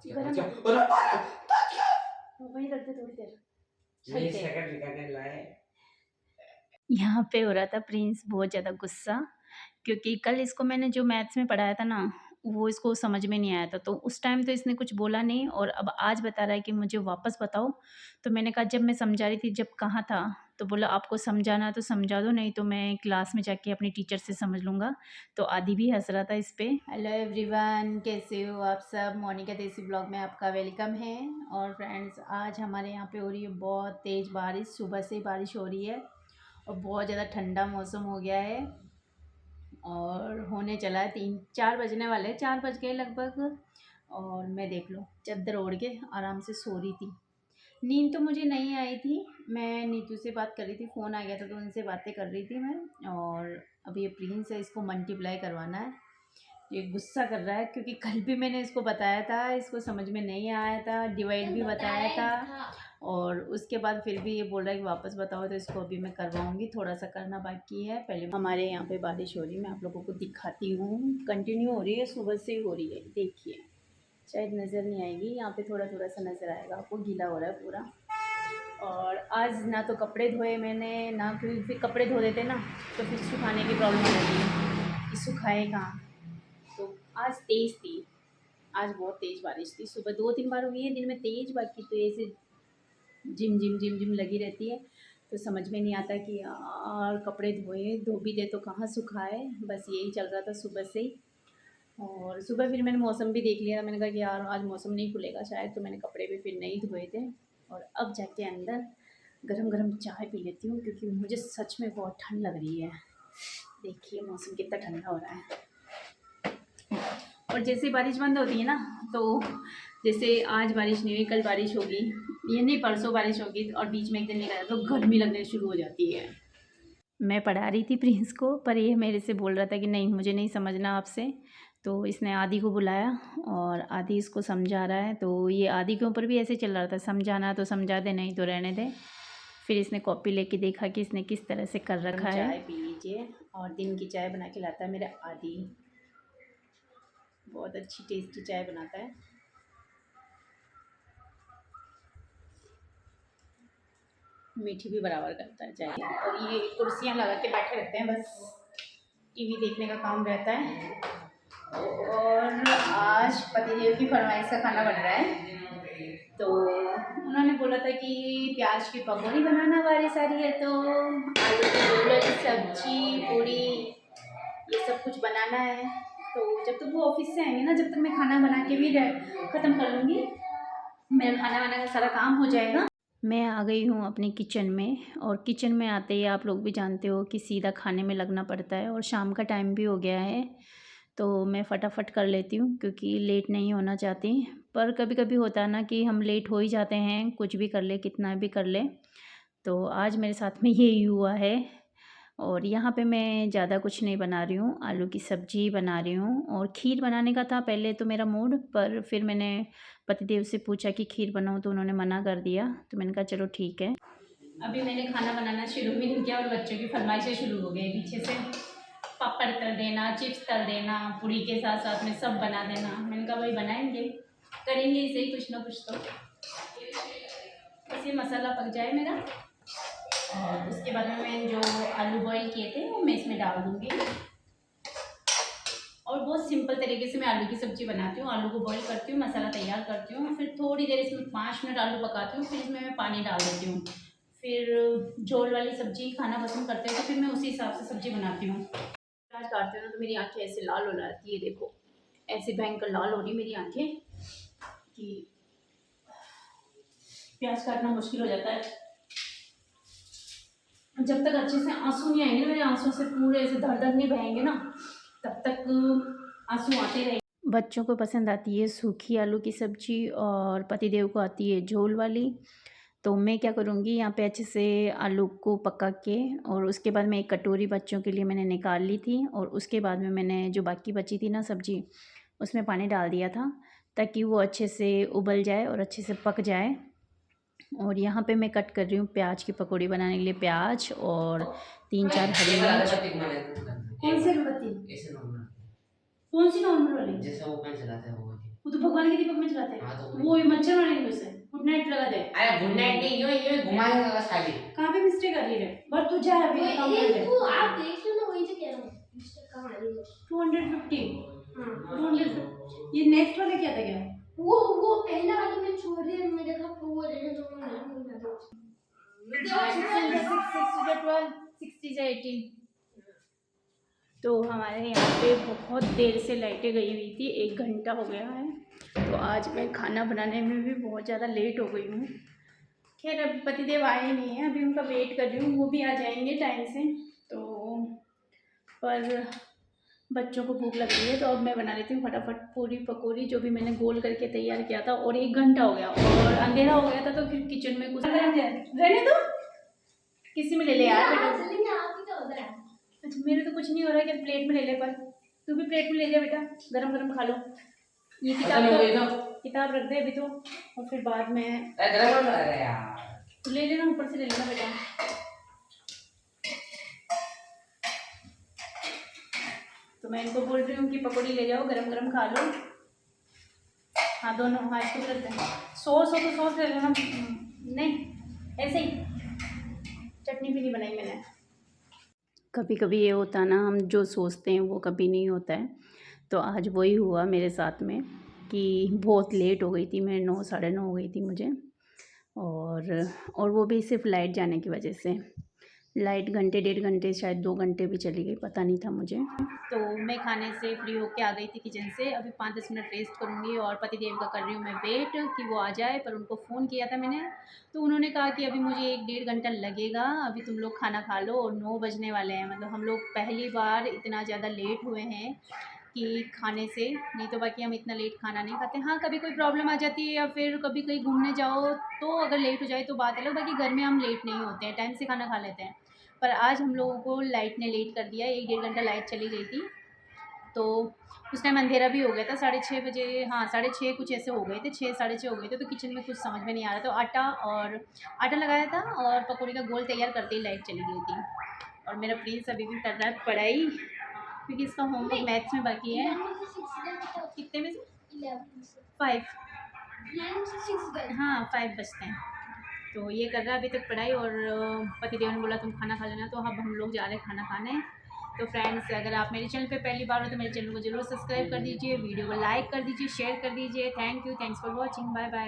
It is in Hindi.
गरम वहीं रख दे थोड़ी देर। यहाँ पे हो रहा था प्रिंस बहुत ज़्यादा गुस्सा, क्योंकि कल इसको मैंने जो मैथ्स में पढ़ाया था ना, वो इसको समझ में नहीं आया था। तो उस टाइम तो इसने कुछ बोला नहीं, और अब आज बता रहा है कि मुझे वापस बताओ। तो मैंने कहा जब मैं समझा रही थी, जब कहाँ था? तो बोला आपको समझाना है तो समझा दो, नहीं तो मैं क्लास में जाके अपनी टीचर से समझ लूँगा। तो आदि भी हँस रहा था इस पे। हेलो एवरीवन, कैसे हो आप सब? मोनिका देसी ब्लॉग में आपका वेलकम है। और फ्रेंड्स, आज हमारे यहाँ पे हो रही है बहुत तेज़ बारिश। सुबह से बारिश हो रही है और बहुत ज़्यादा ठंडा मौसम हो गया है, और होने चला है 3-4 बजने वाले, 4 बज गए लगभग। और मैं देख लो चादर ओढ़ के आराम से सो रही थी। नींद तो मुझे नहीं आई थी, मैं नीतू से बात कर रही थी, फ़ोन आ गया था तो उनसे बातें कर रही थी मैं। और अब ये प्रिंस है, इसको मल्टीप्लाई करवाना है। ये गुस्सा कर रहा है क्योंकि कल भी मैंने इसको बताया था, इसको समझ में नहीं आया था, डिवाइड भी बताया था। और उसके बाद फिर भी ये बोल रहा है कि वापस बताओ, तो इसको अभी मैं करवाऊँगी, थोड़ा सा करना बाकी है। पहले हमारे यहाँ पे बारिश हो रही है, मैं आप लोगों को दिखाती हूँ। कंटिन्यू हो रही है, सुबह से ही हो रही है, देखिए। शायद नज़र नहीं आएगी, यहाँ पे थोड़ा थोड़ा सा नज़र आएगा आपको, गीला हो रहा है पूरा। और आज ना तो कपड़े धोए मैंने ना, क्योंकि फिर कपड़े धो देते ना तो फिर सुखाने की प्रॉब्लम हो जाती है कि सुखाए कहाँ। तो आज तेज़ थी, आज बहुत तेज़ बारिश थी। सुबह 2-3 बार हुई है दिन में तेज़, बाकी तो ऐसे झिम झिम लगी रहती है। तो समझ में नहीं आता कि यार कपड़े धोए, धो भी दे तो कहाँ सुखाए, बस यही चल रहा था सुबह से ही। और सुबह फिर मैंने मौसम भी देख लिया, मैंने कहा कि यार आज मौसम नहीं खुलेगा शायद, तो मैंने कपड़े भी फिर नहीं धोए थे। और अब जाके अंदर गरम गरम चाय पी लेती हूँ, क्योंकि मुझे सच में बहुत ठंड लग रही है। देखिए मौसम कितना ठंडा हो रहा है। और जैसे बारिश बंद होती है ना, तो जैसे आज बारिश नहीं हुई, कल बारिश होगी, ये नहीं परसों बारिश होगी, और बीच में एक दिन निकला तो गर्मी लगने शुरू हो जाती है। मैं पढ़ा रही थी प्रिंस को, पर ये मेरे से बोल रहा था कि नहीं मुझे नहीं समझना आपसे। तो इसने आदि को बुलाया और आदि इसको समझा रहा है। तो ये आदि के ऊपर भी ऐसे चल रहा था, समझाना तो समझा दे, नहीं तो रहने दे। फिर इसने कॉपी लेके देखा कि इसने किस तरह से कर रखा है। चाय पी लीजिए, और दिन की चाय बना के लाता है मेरा आदि, बहुत अच्छी टेस्टी चाय बनाता है। मीठी भी बराबर करता है चाय। और ये कुर्सियाँ लगा के बैठे रहते हैं, बस टीवी देखने का काम रहता है। और आज पतिदेव की फरमाइश का खाना बन रहा है, तो उन्होंने बोला था कि प्याज की पकौड़ी बनाना बारी सारी है, तो आलू की गोला की सब्जी, पूड़ी, ये सब कुछ बनाना है। तो जब तक वो ऑफिस से आएंगे ना, जब तक मैं खाना बना के भी ख़त्म कर लूँगी, मेरा खाना वाना का सारा काम हो जाएगा। मैं आ गई हूँ अपने किचन में, और किचन में आते ही आप लोग भी जानते हो कि सीधा खाने में लगना पड़ता है, और शाम का टाइम भी हो गया है, तो मैं फटाफट कर लेती हूँ क्योंकि लेट नहीं होना चाहती। पर कभी कभी होता है ना कि हम लेट हो ही जाते हैं, कुछ भी कर ले, कितना भी कर ले। तो आज मेरे साथ में यही हुआ है। और यहाँ पे मैं ज़्यादा कुछ नहीं बना रही हूँ, आलू की सब्ज़ी बना रही हूँ। और खीर बनाने का था पहले तो मेरा मूड, पर फिर मैंने पतिदेव से पूछा कि खीर बनाऊँ, तो उन्होंने मना कर दिया। तो मैंने कहा चलो ठीक है। अभी मैंने खाना बनाना शुरू भी नहीं किया, और बच्चों की फरमाइशें शुरू हो गई पीछे से, पापड़ तल देना, चिप्स तल देना, पूड़ी के साथ साथ में सब बना देना। मैंने कहा भाई बनाएंगे, करेंगे इसे ही कुछ ना कुछ। तो बस ये मसाला पक जाए मेरा, और उसके बाद में मैं जो आलू बॉईल किए थे वो मैं इसमें डाल दूँगी। और बहुत सिंपल तरीके से मैं आलू की सब्ज़ी बनाती हूँ। आलू को बॉईल करती हूँ, मसाला तैयार करती हूँ, फिर थोड़ी देर इसमें 5 मिनट आलू पकाती हूँ, फिर इसमें मैं पानी डाल देती हूँ। फिर झोल वाली सब्ज़ी खाना पसंद करते हो तो फिर मैं उसी हिसाब से सब्ज़ी बनाती हूँ। प्याज काटती हूँ ना तो मेरी आँखें ऐसे लाल हो जाती है, देखो ऐसे भयंकर लाल हो रही मेरी आँखें कि प्याज काटना मुश्किल हो जाता है। जब तक अच्छे से आंसू नहीं आएंगे ना, मेरे आंसू से पूरे ऐसे धड़ धड़ नहीं बहेंगे ना, तब तक आंसू आते रहेंगे। बच्चों को पसंद आती है सूखी आलू की सब्ज़ी, और पतिदेव को आती है झोल वाली। तो मैं क्या करूँगी, यहाँ पे अच्छे से आलू को पका के, और उसके बाद में एक कटोरी बच्चों के लिए मैंने निकाल ली थी, और उसके बाद में मैंने जो बाकी बची थी ना सब्ज़ी, उसमें पानी डाल दिया था ताकि वो अच्छे से उबल जाए और अच्छे से पक जाए। और यहाँ पे मैं कट कर रही हूँ प्याज की पकौड़ी बनाने के लिए प्याज और 3-4 हरी मिर्च। कौन सी अगरबत्ती? कौन सी नॉर्मल वाली? जैसे वो पेन चलाते हैं वो वाली। वो तो तो भगवान के दीपक में चलाते हैं। हाँ, तो वो मच्छर मारेंगे उसे। गुड नाइट लगा दे। अरे गुड नाइट नहीं, यूं घुमाएगा बस खाली। कहाँ पे मिस्टेक आ रही है? बट तू जा अभी काम कर ले। तू आप देख लो ना, वही तो कह रहा हूँ मिस्टेक कहाँ आ रही है। 250। हाँ 250। ये नेक्स्ट वाला क्या था क्या? वो पहला वाला मैं छोड़ दिया, मैंने कहा वो ले ले तो मैं नहीं करता। 60 से 80। तो हमारे यहाँ पे बहुत देर से लाइटें गई हुई थी, 1 घंटा हो गया है। तो आज मैं खाना बनाने में भी बहुत ज़्यादा लेट हो गई हूँ। खैर अभी पतिदेव आए नहीं हैं, अभी उनका वेट कर रही हूँ, वो भी आ जाएंगे टाइम से। तो पर बच्चों को भूख लग रही है, तो अब मैं बना लेती हूँ फटाफट पूरी पकौड़ी, जो भी मैंने गोल करके तैयार किया था। और 1 घंटा हो गया और अंधेरा हो गया था, तो फिर किचन में कुछ रहने दो, किसी में ले ले यार बेटा। अच्छा मेरे तो कुछ नहीं हो रहा है कि प्लेट में ले ले, पर तू भी प्लेट में ले जा बेटा, गरम गरम खा लो। ये किताब रख दे अभी तो, और फिर बाद में तो ले लेना, ऊपर से ले लेना बेटा। तो मैं इनको बोल रही हूँ कि पकौड़ी ले जाओ, गरम गरम खा लो। हाँ दोनों, हाँ इसको भी रखते हैं। सॉस हो तो सॉस ले लेना। नहीं ऐसे ही, चटनी भी नहीं बनाई मैंने। कभी कभी ये होता है ना, हम जो सोचते हैं वो कभी नहीं होता है। तो आज वही हुआ मेरे साथ में कि बहुत लेट हो गई थी मैं, 9 साढ़े 9 हो गई थी मुझे। और वो भी सिर्फ लाइट जाने की वजह से। लाइट घंटे 1.5 घंटे शायद 2 घंटे भी चली गई, पता नहीं था मुझे। तो मैं खाने से फ्री होके आ गई थी किचन से। अभी 5-10 मिनट रेस्ट करूँगी और पतिदेव का कर रही हूँ मैं वेट कि वो आ जाए। पर उनको फ़ोन किया था मैंने, तो उन्होंने कहा कि अभी मुझे 1-1.5 घंटा लगेगा, अभी तुम लोग खाना खा लो। और 9 बजने वाले हैं, मतलब हम लोग पहली बार इतना ज़्यादा लेट हुए हैं कि खाने से। नहीं तो बाकी हम इतना लेट खाना नहीं खाते। हाँ कभी कोई प्रॉब्लम आ जाती है या फिर कभी कहीं घूमने जाओ तो अगर लेट हो जाए तो बात अलग, बाकी घर में हम लेट नहीं होते हैं, टाइम से खाना खा लेते हैं। पर आज हम लोगों को लाइट ने लेट कर दिया, 1-1.5 घंटा लाइट चली गई थी। तो उस टाइम अंधेरा भी हो गया था, 6:30 बजे, हाँ 6:30 कुछ ऐसे हो गए थे, 6-6:30 हो गए थे। तो किचन में कुछ समझ में नहीं आ रहा, तो आटा लगाया था और पकौड़ी का गोल तैयार करते ही लाइट चली गई थी। और मेरा प्रिंस अभी भी कर रहा है पढ़ाई, क्योंकि इसका होमवर्क मैथ्स में बाकी है। कितने बजे? 5। हाँ 5 बजते हैं। तो ये कर रहा है अभी तक पढ़ाई। और पतिदेव ने बोला तुम खाना खा लेना, तो अब हम लोग जा रहे हैं खाना खाने। तो फ्रेंड्स अगर आप मेरे चैनल पे पहली बार हो तो मेरे चैनल को जरूर सब्सक्राइब कर दीजिए, वीडियो को लाइक कर दीजिए, शेयर कर दीजिए। Thank you, thanks for watching, bye bye.